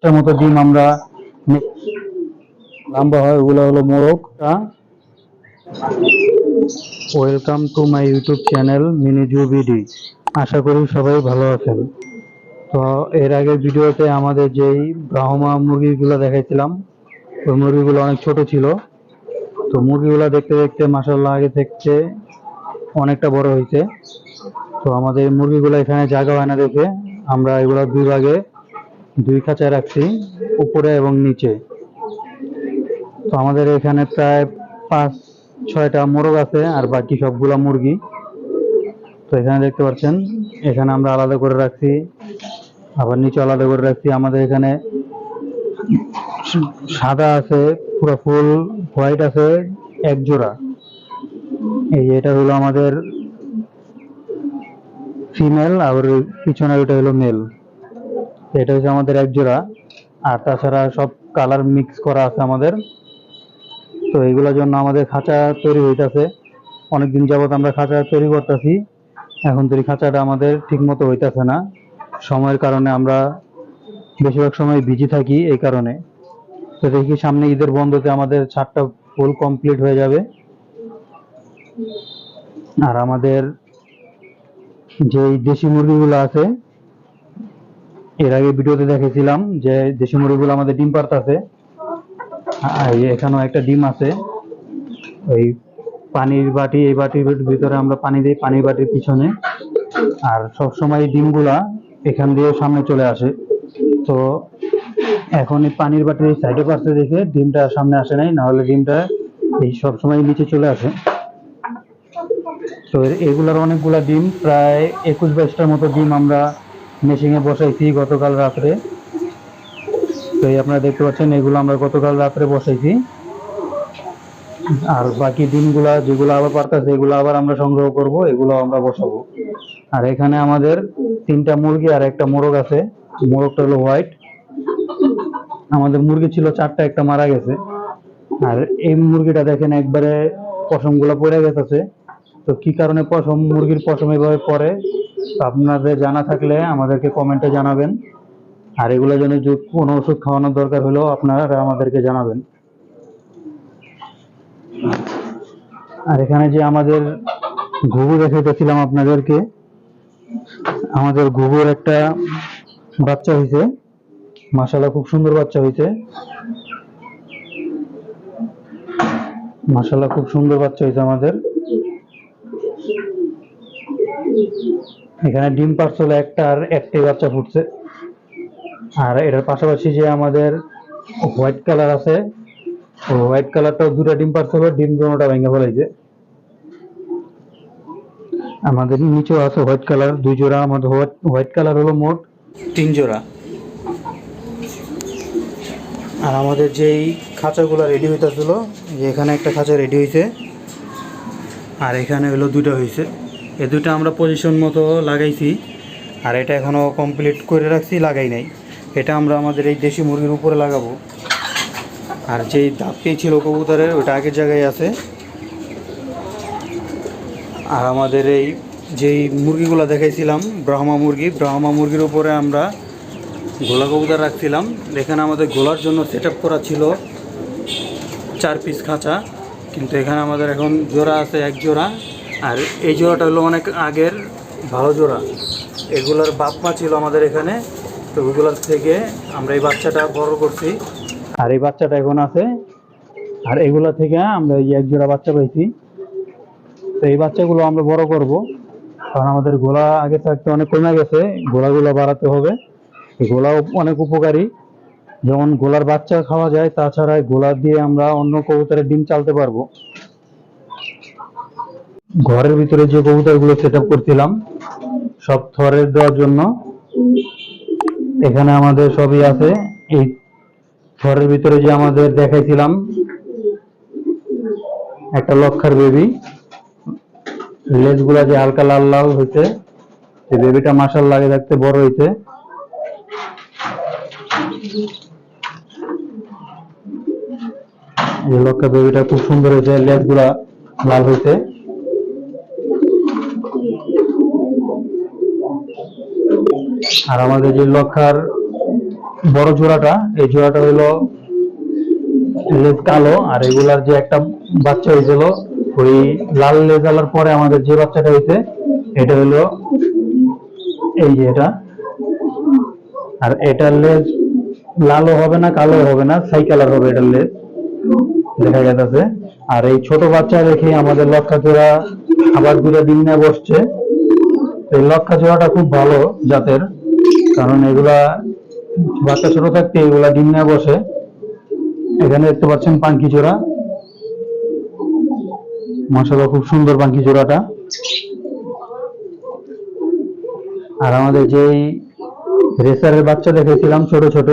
এটার মতো ডিম আমরা লম্বা হয়, ওগুলো হলো মোরগ। Welcome to my YouTube channel Miniju BD. আশা করি সবাই ভালো আছেন। তো এর আগের ভিডিওতে আমাদের যেই ব্রাহ্মা মুরগিগুলো দেখাইছিলাম, ওই মুরগিগুলো অনেক ছোট ছিল। তো মুরগিগুলো দেখতে দেখতে মাসাল্লাহ আগে থেকে অনেকটা বড় হয়েছে। তো আমাদের মুরগিগুলো এখানে জায়গা হয় না দেখে আমরা এগুলো দুই ভাগে দুই খাঁচায় রাখছি, উপরে এবং নিচে। তো আমাদের এখানে প্রায় 5-6টা মোরগ আছে আর বাকি সবগুলা মুরগি। তো এখানে দেখতে পাচ্ছেন, এখানে আমরা আলাদা করে রাখছি, আবার নিচে আলাদা করে রাখছি। আমাদের এখানে সাদা আছে পুরো ফুল, হোয়াইট আছে এক জোড়া। এটা হলো আমাদের ফিমেল, আর পিছনে ওটা হলো মেল। এটা হচ্ছে আমাদের এক জোড়া, আর তাছাড়া সব কালার মিক্স করা আছে আমাদের। তো এইগুলোর জন্য আমাদের খাঁচা তৈরি হইতেছে। অনেকদিন যাবত আমরা খাঁচা তৈরি করতেছি, এখন তৈরি খাঁচাটা আমাদের ঠিক মতো হইতেছে না। সময়ের কারণে আমরা বেশিরভাগ সময় বিজি থাকি এই কারণে। তো দেখি সামনে ঈদের বন্ধতে আমাদের ছাদটা ফুল কমপ্লিট হয়ে যাবে। আর আমাদের যে দেশি মুরগিগুলো আছে, এর আগে ভিডিওতে দেখেছিলাম যে দেশি মুরগিগুলো আমাদের ডিম পারতেছে। এখানেও একটা ডিম আছে। ওই পানির বাটি, এই বাটির ভিতরে আমরা পানি দিই, পানির বাটির পিছনে। আর সবসময় ডিমগুলা এখান দিয়ে সামনে চলে আসে। তো এখন এই পানির বাটির সাইডে পাশে দেখে ডিমটা সামনে আসে নাই, না হলে ডিমটা এই সবসময় নিচে চলে আসে। তো এগুলার অনেকগুলা ডিম, প্রায় 21-22টার মতো ডিম আমরা মেশিনে বসাইছি গতকাল রাত্রে। তো এই আপনারা দেখতে পাচ্ছেন, এগুলো আমরা গতকাল রাত্রে বসাইছি। আর বাকি ডিমগুলা যেগুলো আবার পারতেছে, এগুলো আবার আমরা সংগ্রহ করব, এগুলো আমরা বসাবো। আর এখানে আমাদের 3টা মুরগি আর একটা মোরগ আছে। মোরগটা হলো হোয়াইট। আমাদের মুরগি ছিল 4টা, একটা মারা গেছে। আর এই মুরগিটা দেখেন একবারে পশমগুলো পড়ে গেছে। তো কি কারণে মুরগির পশম এভাবে পড়ে, আপনাদের জানা থাকলে আমাদেরকে কমেন্টে জানাবেন। আর এগুলো জন্য যদি কোনো ওষুধ খাওয়ানোর দরকার হলেও আপনারা আমাদেরকে জানাবেন। আর এখানে যে আমাদের ঘুঘু দেখাইতেছিলাম আপনাদেরকে, আমাদের ঘুঘুর একটা বাচ্চা হয়েছে। মাশাআল্লাহ খুব সুন্দর বাচ্চা হয়েছে। মাশাআল্লাহ খুব সুন্দর বাচ্চা হয়েছে আমাদের। এখানে ডিম পারছিল একটা, আর একটাই বাচ্চা ফুটছে। আর এটার পাশাপাশি যে আমাদের হোয়াইট কালার আছে, হোয়াইট কালারটাও 2টা ডিম পারছিল, ডিম দুটোটা ভেঙে ফেলাইছে। আমাদের নিচেও আছে হোয়াইট কালার 2 জোড়া। আমাদের হোয়াইট কালার হলো মোট 3 জোড়া। আর আমাদের যেই খাঁচাগুলো রেডি হইতেছিল, যে এখানে একটা খাঁচা রেডি হয়েছে, আর এখানে হলো 2টা হয়েছে। এই 2টা আমরা পজিশন মতো লাগাইছি, আর এটা এখনও কমপ্লিট করে রাখছি, লাগাই নাই। এটা আমরা আমাদের এই দেশি মুরগির উপরে লাগাবো। আর যেই ধাপটি ছিল কবুতরের, ওটা আগের জায়গায় আছে। আর আমাদের এই যেই মুরগিগুলো দেখাইছিলাম ব্রাহ্মা মুরগির উপরে আমরা গোলা কবুতর রাখছিলাম। এখানে আমাদের গোলার জন্য সেট আপ করা ছিল 4 পিস খাঁচা, কিন্তু এখানে আমাদের এখন জোড়া আছে 1 জোড়া। আর এই জোড়াটা হলো অনেক আগের ভালো জোড়া। এগুলোর বাপ মা ছিল আমাদের এখানে, তো ওগুলোর থেকে আমরা এই বাচ্চাটা বড় করছি, আর এই বাচ্চাটা এখন আছে। আর এগুলা থেকে আমরা এই 1 জোড়া বাচ্চা পাইছি। তো এই বাচ্চাগুলো আমরা বড় করব, কারণ আমাদের গোলা আগে থাকতে অনেক কমে গেছে, গোলাগুলো বাড়াতে হবে। এই গোলাও অনেক উপকারী, যেমন গোলার বাচ্চা খাওয়া যায়, তাছাড়া গোলা দিয়ে আমরা অন্য কবুতরের ডিম চালতে পারবো। ঘরের ভিতরে যে কবুতরগুলো সেট আপ করছিলাম সব থরের দেওয়ার জন্য, এখানে আমাদের সবই আছে। এই থরের ভিতরে যে আমাদের দেখাইছিলাম একটা লক্ষার বেবি, লেজগুলা যে হালকা লাল লাল হয়েছে, এই বেবিটা মাশাআল্লাহ লাগে দেখতে বড় হয়েছে। এই লক্ষা বেবিটা খুব সুন্দর হয়েছে, লেজগুলা লাল হয়েছে। আর আমাদের যে লক্ষার বড় জোড়াটা, এই জোড়াটা হলো লেজ কালো, আর এগুলার যে একটা বাচ্চা হয়েছিল ওই লাল লেজ আলার পরে আমাদের যে বাচ্চাটা হয়েছে এটা হলো এই যে এটা। আর এটার লেজ লালও হবে না কালো হবে না, ছাই কালার হবে এটার লেজ, দেখা যাচ্ছে। আর এই ছোট বাচ্চা রেখে আমাদের লক্ষা জোড়া আবার দুটো ডিম নিয়ে বসছে। এই লক্ষা জোড়াটা খুব ভালো জাতের, কারণ এগুলা বাচ্চা ছোট থাকতে এগুলা ডিম নিয়ে বসে। এখানে দেখতে পাচ্ছেন পাঙ্কি জোড়া, মাশাআল্লাহ খুব সুন্দর পাঙ্কি জোড়াটা। আর আমাদের যেই রেসারের বাচ্চা দেখেছিলাম ছোট ছোট,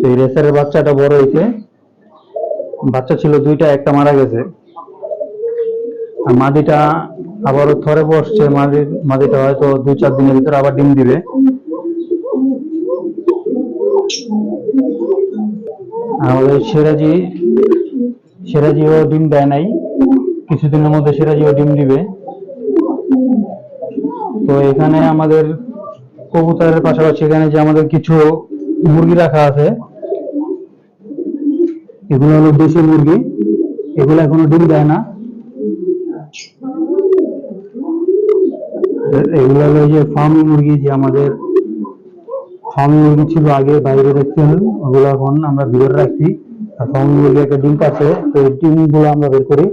এই রেসারের বাচ্চাটা বড় হয়েছে, বাচ্চা ছিল দুইটা, একটা মারা গেছে। আর মাদিটা আবারও থরে বসছে, মাদিটা হয়তো 2-4 দিনের ভিতরে আবার ডিম দিবে। আমাদের সিরাজিও ডিম দেয় নাই, কিছুদিনের মধ্যে সিরাজিও ডিম দিবে। তো এখানে আমাদের কবুতরের পাশাপাশি এখানে যে আমাদের কিছু মুরগি রাখা আছে, এগুলো হলো দেশি মুরগি, এগুলো এখনো ডিম দেয় না। এগুলো হলো যে ফার্মি মুরগি, যে আমাদের ফার্মি মুরগি ছিল আগে বাইরে দেখছেন, ওগুলো এখন আমরা ভিতরে রাখছি। আর ফার্মি মুরগি একটা ডিম পাচ্ছে, তো এই ডিমগুলো আমরা বের করি।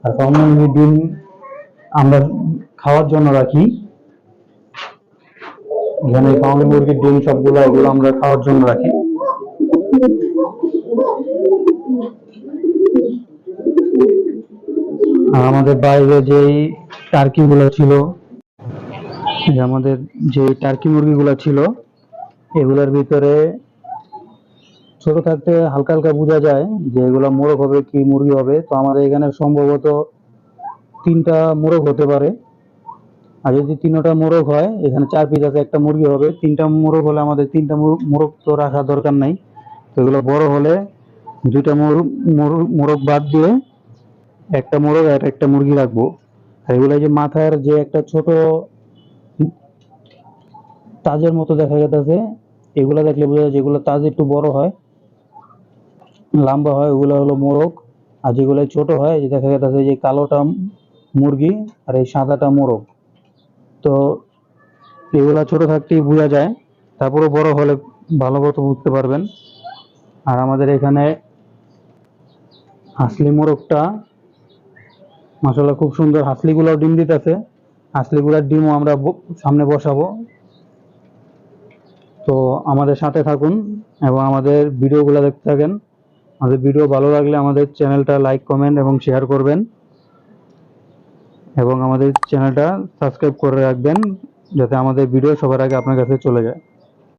আর ফার্মি মুরগির ডিম আমরা খাওয়ার জন্য রাখি। এখানে ফার্মি মুরগির ডিম সবগুলো এগুলো আমরা খাওয়ার জন্য রাখি। আর আমাদের বাইরে যেই টার্কি গুলো ছিল, আমাদের যে টার্কি মুরগিগুলো ছিল, এগুলোর ভিতরে ছোট থাকতে হালকা হালকা বোঝা যায় যে এগুলো মোরগ হবে কি মুরগি হবে। তো আমাদের এখানে সম্ভবত 3টা মোরগ হতে পারে। আর যদি 3টা মোরগ হয়, এখানে 4 পিস আছে, একটা মুরগি হবে। 3টা মোরগ হলে আমাদের 3টা মোরগ তো রাখার দরকার নাই। তো এগুলো বড় হলে 2টা মোরগ বাদ দিয়ে একটা মোরগ আর একটা মুরগি রাখবো। আর এগুলো যে মাথার যে একটা ছোট তাজের মতো দেখা যাচ্ছে, এগুলা দেখলে বোঝা যায় যেগুলো তাজ একটু বড় হয়, লম্বা হয়, ওগুলো হলো মোরগ। আর যেগুলো ছোট হয় দেখা যাচ্ছে যে কালোটা মুরগি আর এই সাদাটা মোরগ। তো এগুলা ছোট থাকতেই বোঝা যায়, তারপরে বড় হলে ভালো মতো বুঝতে পারবেন। আর আমাদের এখানে হাসলি মোরগটা মাশাআল্লাহ খুব সুন্দর, হাসলিগুলাও ডিম দিতেছে। হাসলিগুলার ডিমও আমরা সামনে বসাবো। তো আমাদের সাথে থাকুন এবং আমাদের ভিডিওগুলো দেখতে থাকেন। আমাদের ভিডিও ভালো লাগলে আমাদের চ্যানেলটা লাইক কমেন্ট এবং শেয়ার করবেন, এবং আমাদের চ্যানেলটা সাবস্ক্রাইব করে রাখবেন যাতে আমাদের ভিডিও সবার আগে আপনার কাছে চলে যায়।